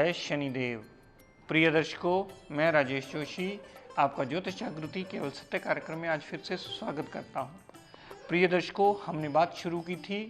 जय शनिदेव। प्रिय दर्शकों, मैं राजेश जोशी आपका ज्योतिष जागृति केवल सत्य कार्यक्रम में आज फिर से स्वागत करता हूं। प्रिय दर्शकों, हमने बात शुरू की थी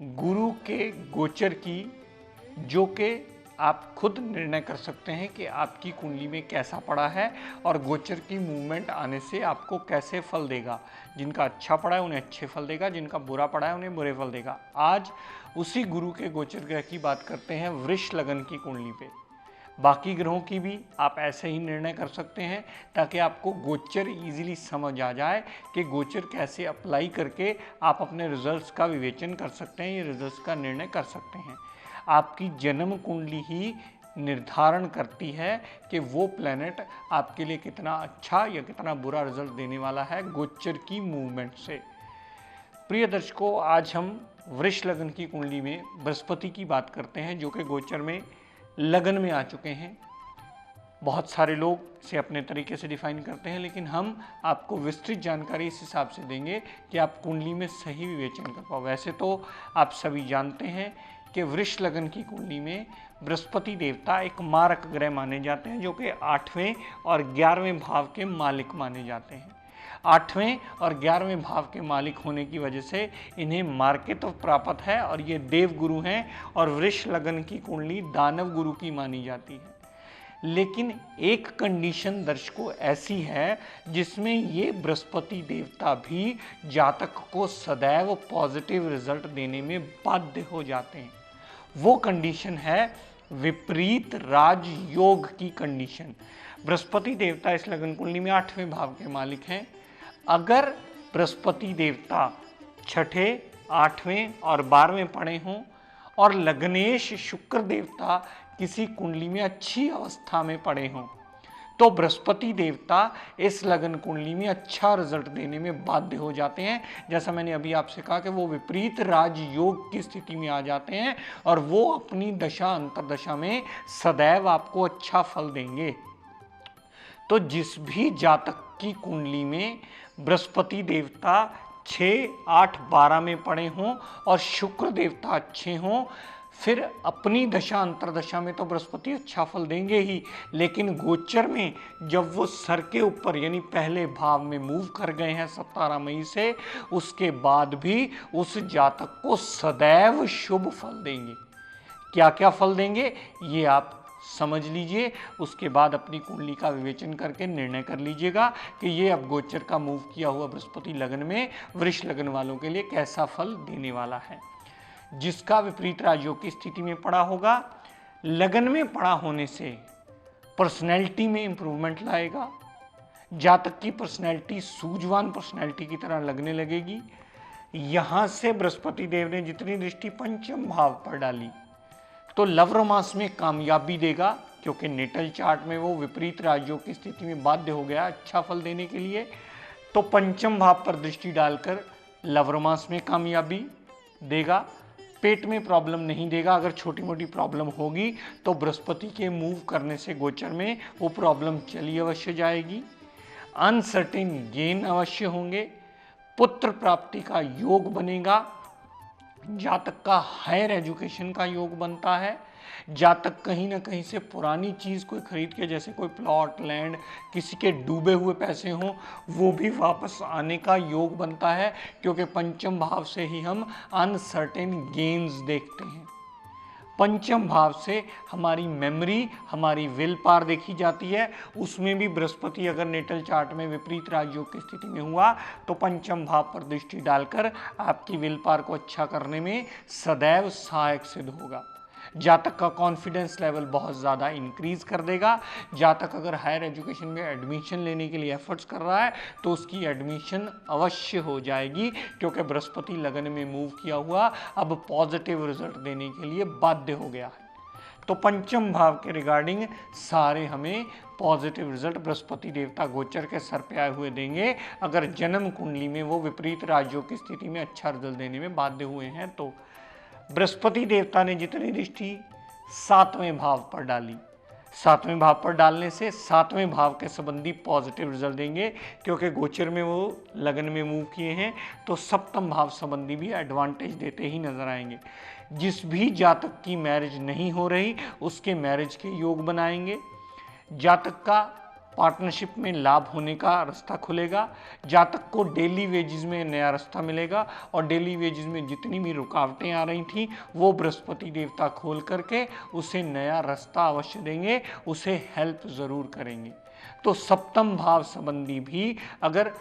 गुरु के गोचर की, जो कि आप खुद निर्णय कर सकते हैं कि आपकी कुंडली में कैसा पड़ा है और गोचर की मूवमेंट आने से आपको कैसे फल देगा। जिनका अच्छा पड़ा है उन्हें अच्छे फल देगा, जिनका बुरा पड़ा है उन्हें बुरे फल देगा। आज उसी गुरु के गोचर ग्रह की बात करते हैं वृष लगन की कुंडली पे। बाकी ग्रहों की भी आप ऐसे ही निर्णय कर सकते हैं ताकि आपको गोचर इजीली समझ आ जाए कि गोचर कैसे अप्लाई करके आप अपने रिजल्ट्स का विवेचन कर सकते हैं, ये रिजल्ट्स का निर्णय कर सकते हैं। आपकी जन्म कुंडली ही निर्धारण करती है कि वो प्लैनेट आपके लिए कितना अच्छा या कितना बुरा रिजल्ट देने वाला है गोचर की मूवमेंट से। प्रिय दर्शकों, आज हम वृष लगन की कुंडली में बृहस्पति की बात करते हैं, जो कि गोचर में लगन में आ चुके हैं। बहुत सारे लोग इसे अपने तरीके से डिफाइन करते हैं, लेकिन हम आपको विस्तृत जानकारी इस हिसाब से देंगे कि आप कुंडली में सही विवेचन कर पाओ। वैसे तो आप सभी जानते हैं कि वृष लगन की कुंडली में बृहस्पति देवता एक मारक ग्रह माने जाते हैं, जो कि 8वें और 11वें भाव के मालिक माने जाते हैं। 8वें और 11वें भाव के मालिक होने की वजह से इन्हें मार्केत्व प्राप्त है और ये देव गुरु हैं, और वृष लगन की कुंडली दानव गुरु की मानी जाती है। लेकिन एक कंडीशन दर्शकों ऐसी है जिसमें ये बृहस्पति देवता भी जातक को सदैव पॉजिटिव रिजल्ट देने में बाध्य हो जाते हैं। वो कंडीशन है विपरीत राजयोग की कंडीशन। बृहस्पति देवता इस लगन कुंडली में 8वें भाव के मालिक हैं। अगर बृहस्पति देवता 6ठे, 8वें और 12वें पड़े हों और लग्नेश शुक्र देवता किसी कुंडली में अच्छी अवस्था में पड़े हों, तो बृहस्पति देवता इस लगन कुंडली में अच्छा रिजल्ट देने में बाध्य हो जाते हैं। जैसा मैंने अभी आपसे कहा कि वो विपरीत राजयोग की स्थिति में आ जाते हैं और वो अपनी दशा अंतरदशा में सदैव आपको अच्छा फल देंगे। तो जिस भी जातक की कुंडली में बृहस्पति देवता 6, 8, 12 में पड़े हों और शुक्र देवता अच्छे हों, फिर अपनी दशा अंतरदशा में तो बृहस्पति अच्छा फल देंगे ही, लेकिन गोचर में जब वो सर के ऊपर यानी पहले भाव में मूव कर गए हैं 17 मई से, उसके बाद भी उस जातक को सदैव शुभ फल देंगे। क्या क्या फल देंगे ये आप समझ लीजिए, उसके बाद अपनी कुंडली का विवेचन करके निर्णय कर लीजिएगा कि ये अब गोचर का मूव किया हुआ बृहस्पति लगन में वृष लगन वालों के लिए कैसा फल देने वाला है। जिसका विपरीत राजयोग की स्थिति में पड़ा होगा, लगन में पड़ा होने से पर्सनैलिटी में इंप्रूवमेंट लाएगा। जातक की पर्सनैलिटी सूझवान पर्सनैलिटी की तरह लगने लगेगी। यहां से बृहस्पति देव ने जितनी दृष्टि पंचम भाव पर डाली तो लव रोमांस में कामयाबी देगा, क्योंकि नेटल चार्ट में वो विपरीत राजयोग की स्थिति में बाध्य हो गया अच्छा फल देने के लिए। तो पंचम भाव पर दृष्टि डालकर लव रोमांस में कामयाबी देगा। पेट में प्रॉब्लम नहीं देगा। अगर छोटी मोटी प्रॉब्लम होगी तो बृहस्पति के मूव करने से गोचर में वो प्रॉब्लम चली अवश्य जाएगी। अनसर्टेन गेन अवश्य होंगे। पुत्र प्राप्ति का योग बनेगा। जातक का हायर एजुकेशन का योग बनता है। जातक कहीं ना कहीं से पुरानी चीज़ कोई खरीद के, जैसे कोई प्लॉट लैंड, किसी के डूबे हुए पैसे हों, वो भी वापस आने का योग बनता है, क्योंकि पंचम भाव से ही हम अनसर्टेन गेन्स देखते हैं। पंचम भाव से हमारी मेमोरी, हमारी विल पावर देखी जाती है। उसमें भी बृहस्पति अगर नेटल चार्ट में विपरीत राजयोग की स्थिति में हुआ तो पंचम भाव पर दृष्टि डालकर आपकी विल पावर को अच्छा करने में सदैव सहायक सिद्ध होगा। जातक का कॉन्फिडेंस लेवल बहुत ज़्यादा इंक्रीज कर देगा। जातक अगर हायर एजुकेशन में एडमिशन लेने के लिए एफर्ट्स कर रहा है तो उसकी एडमिशन अवश्य हो जाएगी, क्योंकि बृहस्पति लगन में मूव किया हुआ अब पॉजिटिव रिजल्ट देने के लिए बाध्य हो गया है। तो पंचम भाव के रिगार्डिंग सारे हमें पॉजिटिव रिजल्ट बृहस्पति देवता गोचर के सर पे आए हुए देंगे, अगर जन्म कुंडली में वो विपरीत राजयोग की स्थिति में अच्छा रिजल्ट देने में बाध्य हुए हैं। तो बृहस्पति देवता ने जितनी दृष्टि 7वें भाव पर डाली, सातवें भाव पर डालने से सातवें भाव के संबंधी पॉजिटिव रिजल्ट देंगे, क्योंकि गोचर में वो लगन में मूव किए हैं, तो सप्तम भाव संबंधी भी एडवांटेज देते ही नजर आएंगे। जिस भी जातक की मैरिज नहीं हो रही उसके मैरिज के योग बनाएंगे। जातक का पार्टनरशिप में लाभ होने का रास्ता खुलेगा। जातक को डेली वेजेस में नया रास्ता मिलेगा और डेली वेजेस में जितनी भी रुकावटें आ रही थी वो बृहस्पति देवता खोल करके उसे नया रास्ता अवश्य देंगे, उसे हेल्प ज़रूर करेंगे। तो सप्तम भाव संबंधी भी अगर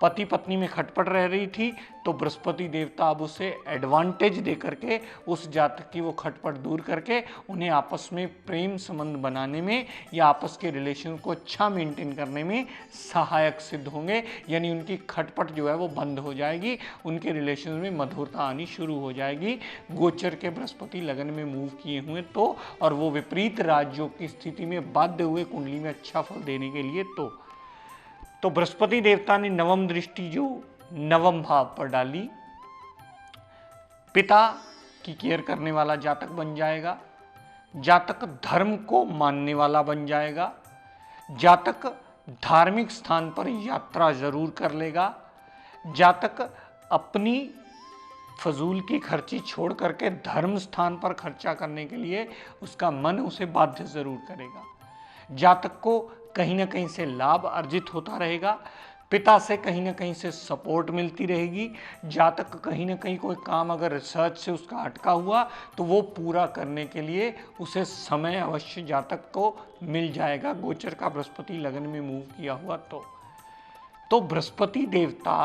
पति पत्नी में खटपट रह रही थी तो बृहस्पति देवता अब उसे एडवांटेज दे करके उस जातक की वो खटपट दूर करके उन्हें आपस में प्रेम संबंध बनाने में या आपस के रिलेशन को अच्छा मेंटेन करने में सहायक सिद्ध होंगे। यानी उनकी खटपट जो है वो बंद हो जाएगी, उनके रिलेशन में मधुरता आनी शुरू हो जाएगी। गोचर के बृहस्पति लगन में मूव किए हुए तो, और वो विपरीत राज्यों की स्थिति में बाध्य हुए कुंडली में अच्छा फल देने के लिए तो बृहस्पति देवता ने नवम दृष्टि जो नवम भाव पर डाली, पिता की केयर करने वाला जातक बन जाएगा, जातक धर्म को मानने वाला बन जाएगा, जातक धार्मिक स्थान पर यात्रा जरूर कर लेगा, जातक अपनी फजूल की खर्ची छोड़ करके धर्म स्थान पर खर्चा करने के लिए उसका मन उसे बाध्य जरूर करेगा, जातक को कहीं ना कहीं से लाभ अर्जित होता रहेगा, पिता से कहीं ना कहीं से सपोर्ट मिलती रहेगी, जातक कहीं ना कहीं कोई काम अगर रिसर्च से उसका अटका हुआ तो वो पूरा करने के लिए उसे समय अवश्य जातक को मिल जाएगा। गोचर का बृहस्पति लगन में मूव किया हुआ तो बृहस्पति देवता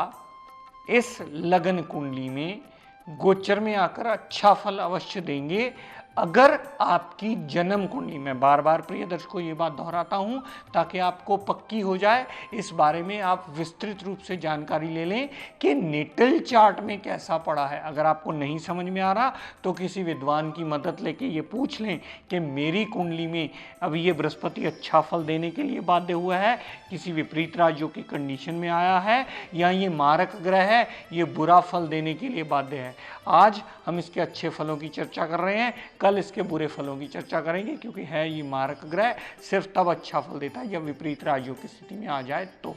इस लगन कुंडली में गोचर में आकर अच्छा फल अवश्य देंगे अगर आपकी जन्म कुंडली में। बार बार प्रिय दर्शकों ये बात दोहराता हूं ताकि आपको पक्की हो जाए, इस बारे में आप विस्तृत रूप से जानकारी ले लें कि नेटल चार्ट में कैसा पड़ा है। अगर आपको नहीं समझ में आ रहा तो किसी विद्वान की मदद लेके ये पूछ लें कि मेरी कुंडली में अभी ये बृहस्पति अच्छा फल देने के लिए बाध्य हुआ है, किसी विपरीत राज्यों की कंडीशन में आया है, या ये मारक ग्रह है ये बुरा फल देने के लिए बाध्य है। आज हम इसके अच्छे फलों की चर्चा कर रहे हैं, कल इसके बुरे फलों की चर्चा करेंगे, क्योंकि है ये मारक ग्रह, सिर्फ तब अच्छा फल देता है जब विपरीत राज्यों की स्थिति में आ जाए तो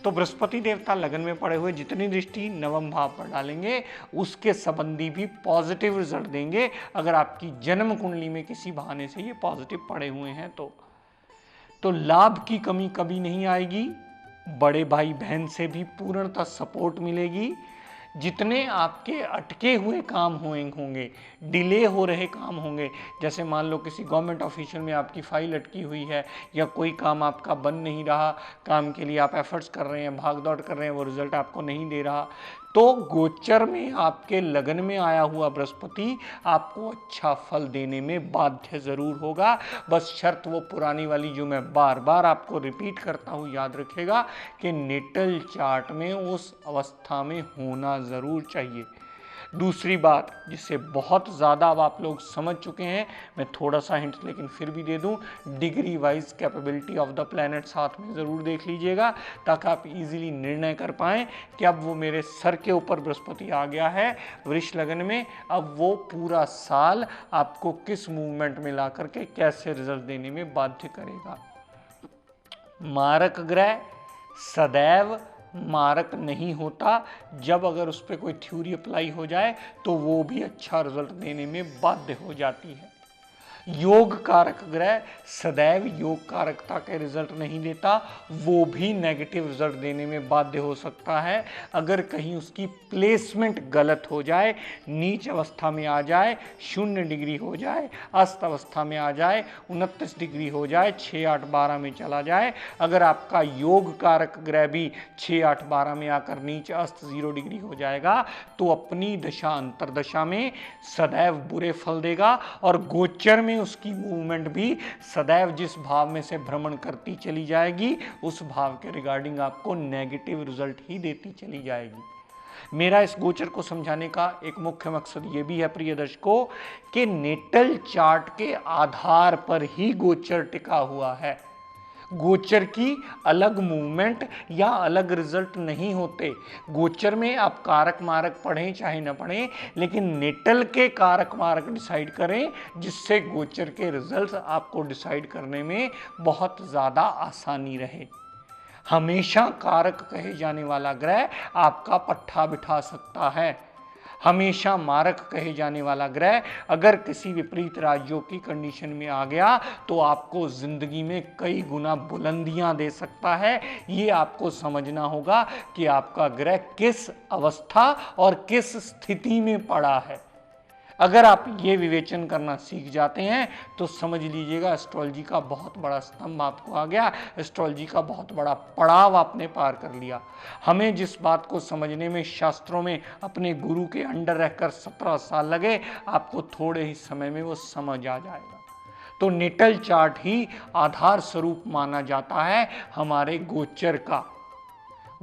बृहस्पति देवता लगन में पड़े हुए जितनी दृष्टि नवम भाव पर डालेंगे उसके संबंधी भी पॉजिटिव रिजल्ट देंगे। अगर आपकी जन्म कुंडली में किसी बहाने से ये पॉजिटिव पड़े हुए हैं तो लाभ की कमी कभी नहीं आएगी, बड़े भाई बहन से भी पूर्णतः सपोर्ट मिलेगी। जितने आपके अटके हुए काम होंगे, डिले हो रहे काम होंगे, जैसे मान लो किसी गवर्नमेंट ऑफिशियल में आपकी फाइल अटकी हुई है या कोई काम आपका बन नहीं रहा, काम के लिए आप एफर्ट्स कर रहे हैं, भाग दौड़ कर रहे हैं, वो रिजल्ट आपको नहीं दे रहा, तो गोचर में आपके लगन में आया हुआ बृहस्पति आपको अच्छा फल देने में बाध्य जरूर होगा। बस शर्त वो पुरानी वाली जो मैं बार बार आपको रिपीट करता हूँ, याद रखेगा कि नेटल चार्ट में उस अवस्था में होना जरूर चाहिए। दूसरी बात जिसे बहुत ज़्यादा अब आप लोग समझ चुके हैं, मैं थोड़ा सा हिंट लेकिन फिर भी दे दूं, degree wise capability of the planet साथ में ज़रूर देख लीजिएगा ताकि आप इजीली निर्णय कर पाएँ कि अब वो मेरे सर के ऊपर बृहस्पति आ गया है वृष लगन में, अब वो पूरा साल आपको किस मूवमेंट में ला करके कैसे रिजल्ट देने में बाध्य करेगा। मारक ग्रह सदैव मारक नहीं होता, जब अगर उस पर कोई थ्योरी अप्लाई हो जाए तो वो भी अच्छा रिजल्ट देने में बाध्य हो जाती है। योग कारक ग्रह सदैव योग कारकता के रिजल्ट नहीं देता, वो भी नेगेटिव रिजल्ट देने में बाध्य हो सकता है अगर कहीं उसकी प्लेसमेंट गलत हो जाए, नीच अवस्था में आ जाए, 0 डिग्री हो जाए, अस्त अवस्था में आ जाए, 29 डिग्री हो जाए, 6, 8, 12 में चला जाए। अगर आपका योग कारक ग्रह भी 6, 8, 12 में आकर नीच अस्त 0 डिग्री हो जाएगा तो अपनी दशा अंतरदशा में सदैव बुरे फल देगा और गोचर में उसकी मूवमेंट भी सदैव जिस भाव में से भ्रमण करती चली जाएगी उस भाव के रिगार्डिंग आपको नेगेटिव रिजल्ट ही देती चली जाएगी। मेरा इस गोचर को समझाने का एक मुख्य मकसद ये भी है प्रिय दर्शकों कि नेटल चार्ट के आधार पर ही गोचर टिका हुआ है। गोचर की अलग मूवमेंट या अलग रिजल्ट नहीं होते। गोचर में आप कारक मारक पढ़ें चाहे न पढ़ें, लेकिन नेटल के कारक मारक डिसाइड करें, जिससे गोचर के रिजल्ट्स आपको डिसाइड करने में बहुत ज़्यादा आसानी रहे। हमेशा कारक कहे जाने वाला ग्रह आपका पट्टा बिठा सकता है। हमेशा मारक कहे जाने वाला ग्रह अगर किसी विपरीत राज्यों की कंडीशन में आ गया तो आपको जिंदगी में कई गुना बुलंदियां दे सकता है। ये आपको समझना होगा कि आपका ग्रह किस अवस्था और किस स्थिति में पड़ा है। अगर आप ये विवेचन करना सीख जाते हैं तो समझ लीजिएगा एस्ट्रोलॉजी का बहुत बड़ा स्तंभ आपको आ गया, एस्ट्रोलॉजी का बहुत बड़ा पड़ाव आपने पार कर लिया। हमें जिस बात को समझने में शास्त्रों में अपने गुरु के अंडर रहकर 17 साल लगे, आपको थोड़े ही समय में वो समझ आ जाएगा। तो नेटल चार्ट ही आधार स्वरूप माना जाता है हमारे गोचर का।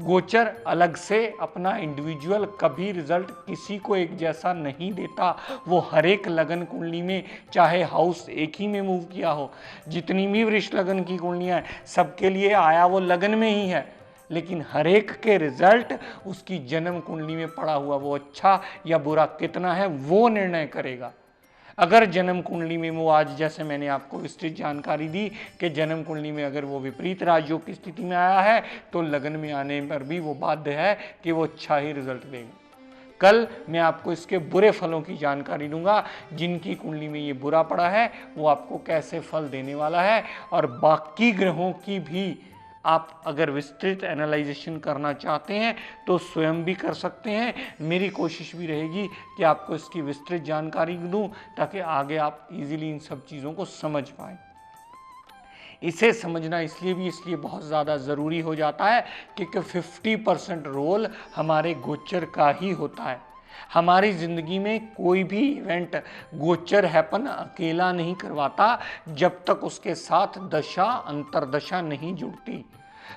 गोचर अलग से अपना इंडिविजुअल कभी रिजल्ट किसी को एक जैसा नहीं देता। वो हर एक लगन कुंडली में, चाहे हाउस एक ही में मूव किया हो, जितनी भी वृष लगन की कुंडलियां हैं सबके लिए आया वो लगन में ही है, लेकिन हर एक के रिजल्ट उसकी जन्म कुंडली में पड़ा हुआ वो अच्छा या बुरा कितना है वो निर्णय करेगा। अगर जन्म कुंडली में वो, आज जैसे मैंने आपको विस्तृत जानकारी दी कि जन्म कुंडली में अगर वो विपरीत राजयोग की स्थिति में आया है तो लगन में आने पर भी वो बाध्य है कि वो अच्छा ही रिजल्ट देगा। कल मैं आपको इसके बुरे फलों की जानकारी दूंगा, जिनकी कुंडली में ये बुरा पड़ा है वो आपको कैसे फल देने वाला है। और बाकी ग्रहों की भी आप अगर विस्तृत एनालाइजेशन करना चाहते हैं तो स्वयं भी कर सकते हैं। मेरी कोशिश भी रहेगी कि आपको इसकी विस्तृत जानकारी दूं ताकि आगे आप इजीली इन सब चीज़ों को समझ पाएं। इसे समझना इसलिए बहुत ज़्यादा ज़रूरी हो जाता है क्योंकि 50% रोल हमारे गोचर का ही होता है। हमारी ज़िंदगी में कोई भी इवेंट गोचर हैपन अकेला नहीं करवाता जब तक उसके साथ दशा अंतरदशा नहीं जुड़ती।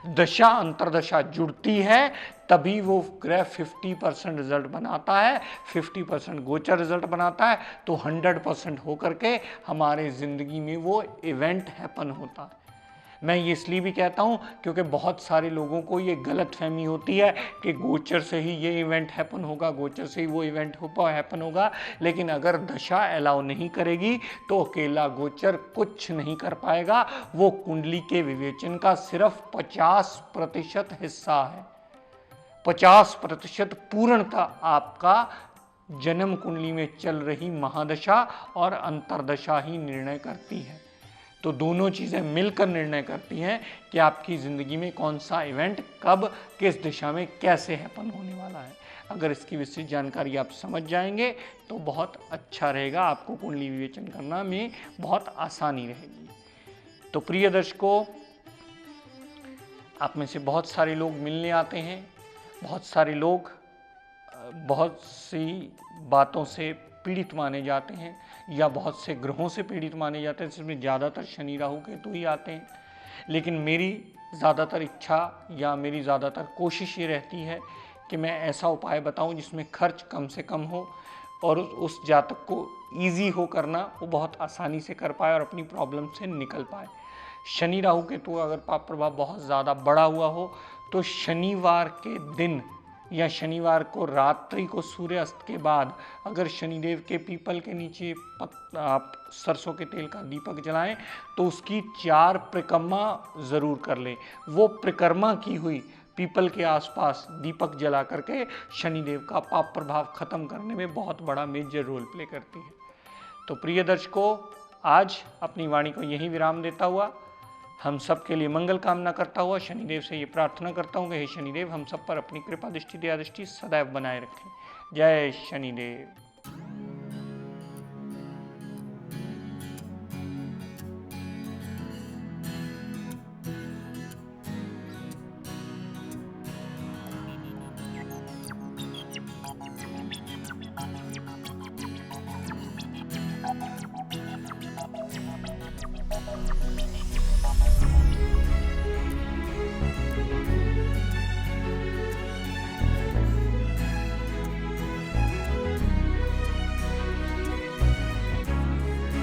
दशा अंतरदशा जुड़ती है तभी वो ग्रह 50% रिजल्ट बनाता है, 50% गोचर रिजल्ट बनाता है, तो 100% होकर के हमारे ज़िंदगी में वो इवेंट हैपन होता है। मैं ये इसलिए भी कहता हूँ क्योंकि बहुत सारे लोगों को ये गलतफहमी होती है कि गोचर से ही ये इवेंट हैपन होगा, गोचर से ही वो इवेंट हैपन होगा, लेकिन अगर दशा अलाउ नहीं करेगी तो अकेला गोचर कुछ नहीं कर पाएगा। वो कुंडली के विवेचन का सिर्फ 50% हिस्सा है। 50% पूर्णतः आपका जन्म कुंडली में चल रही महादशा और अंतरदशा ही निर्णय करती है। तो दोनों चीज़ें मिलकर निर्णय करती हैं कि आपकी ज़िंदगी में कौन सा इवेंट कब किस दिशा में कैसे हैपन होने वाला है। अगर इसकी विस्तृत जानकारी आप समझ जाएंगे तो बहुत अच्छा रहेगा, आपको कुंडली विवेचन करना में बहुत आसानी रहेगी। तो प्रिय दर्शकों, आप में से बहुत सारे लोग मिलने आते हैं, बहुत सारे लोग बहुत सी बातों से पीड़ित माने जाते हैं या बहुत से ग्रहों से पीड़ित माने जाते हैं, जिसमें ज़्यादातर शनि राहु केतु ही आते हैं। लेकिन मेरी ज़्यादातर इच्छा या मेरी ज़्यादातर कोशिश ये रहती है कि मैं ऐसा उपाय बताऊं जिसमें खर्च कम से कम हो और उस जातक को ईजी हो करना, वो बहुत आसानी से कर पाए और अपनी प्रॉब्लम से निकल पाए। शनि राहु केतु अगर पाप प्रभाव बहुत ज़्यादा बड़ा हुआ हो तो शनिवार के दिन या शनिवार को रात्रि को सूर्यास्त के बाद अगर शनिदेव के पीपल के नीचे आप सरसों के तेल का दीपक जलाएं तो उसकी 4 परिक्रमा ज़रूर कर लें। वो परिक्रमा की हुई पीपल के आसपास दीपक जला करके शनिदेव का पाप प्रभाव खत्म करने में बहुत बड़ा मेजर रोल प्ले करती है। तो प्रिय दर्शकों, आज अपनी वाणी को यहीं विराम देता हुआ हम सब के लिए मंगल कामना करता हुआ शनिदेव से ये प्रार्थना करता हूँ कि हे शनिदेव हम सब पर अपनी कृपा दृष्टि दया दृष्टि सदैव बनाए रखें। जय शनिदेव।